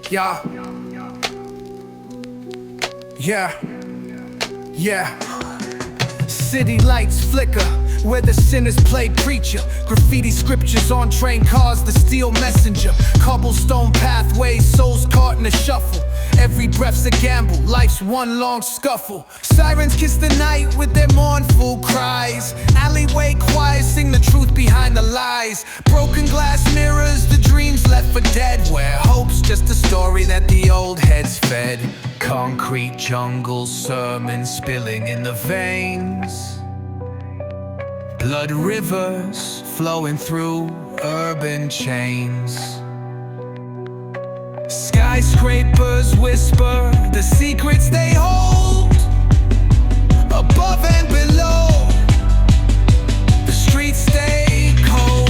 Yeah. Yeah. Yeah. City lights flicker where the sinners play preacher. Graffiti scriptures on train cars, the steel messenger. Cobblestone pathways, souls caught in a shuffle. Every breath's a gamble, life's one long scuffle. Sirens kiss the night with their mournful cries. Alleyway choirs sing the truth behind the lies. Broken glass mirrors, the dreams left for dead, where hope's just a story that the old heads fed. Concrete jungles, sermons spilling in the veins. Blood rivers flowing through urban chains. Skyscrapers whisper the secrets they hold. Above and below, the streets stay cold.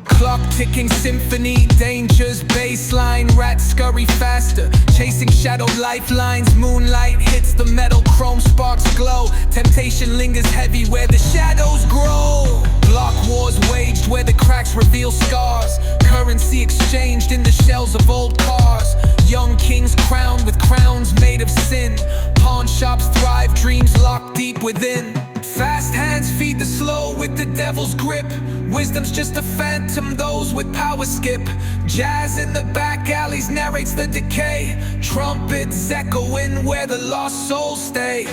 Clock ticking symphony, dangers baseline. Rats scurry faster, chasing shadowed lifelines. Moonlight hits the metal, chrome sparks glow. Temptation lingers heavy where the shadows grow. Block wars waged where the cracks reveal scars. Currency exchanged in the shells of old cars. Young kings crowned with crowns made of sin. Pawn shops thrive, dreams locked deep within. Fast hands feed the slow with the devil's grip. Wisdom's just a phantom, those with power skip. Jazz in the back alleys narrates the decay. Trumpets echoing where the lost souls stay.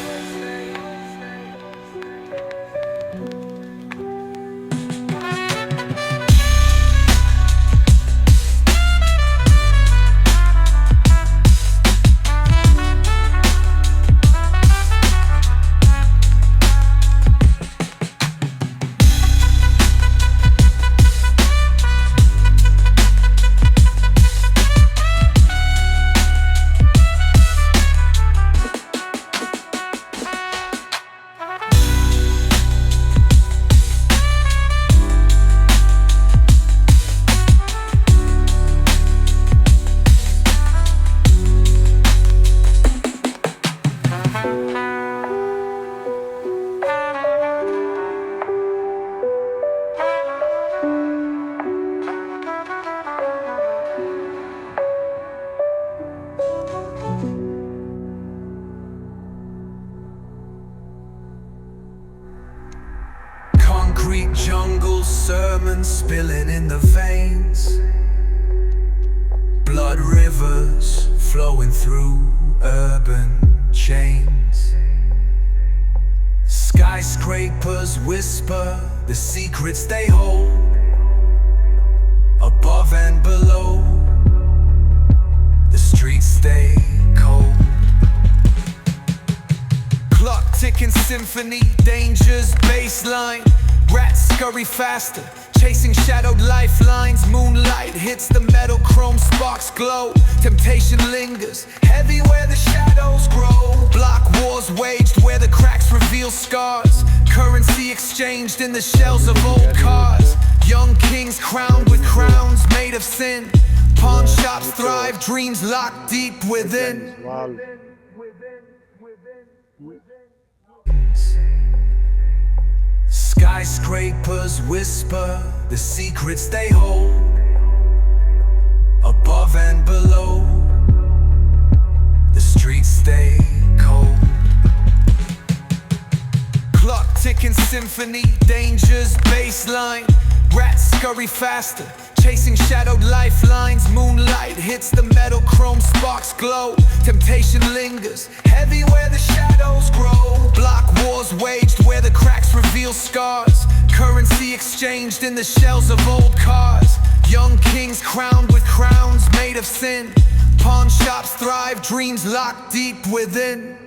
Concrete jungle, sermons spilling in the veins. Blood rivers flowing through urban chains. Skyscrapers whisper the secrets they hold. Above and below, the streets stay cold. Clock ticking symphony, dangers baseline. Rats scurry faster, chasing shadowed lifelines. Moonlight hits the metal, chrome sparks glow. Temptation lingers, heavy where the shadows grow. Block wars waged where the cracks reveal scars. Currency exchanged in the shells of old cars. Young kings crowned with crowns made of sin. Pawn shops thrive, dreams locked deep within. Skyscrapers whisper the secrets they hold. Above and below, the streets stay cold. Clock ticking symphony, dangers baseline. Rats scurry faster, chasing shadowed lifelines. Moonlight hits the metal, chrome sparks glow. Temptation lingers, heavy where the shadows grow. Block wars waged where the cracks reveal scars. Currency exchanged in the shells of old cars. Young kings crowned with crowns made of sin. Pawn shops thrive, dreams locked deep within.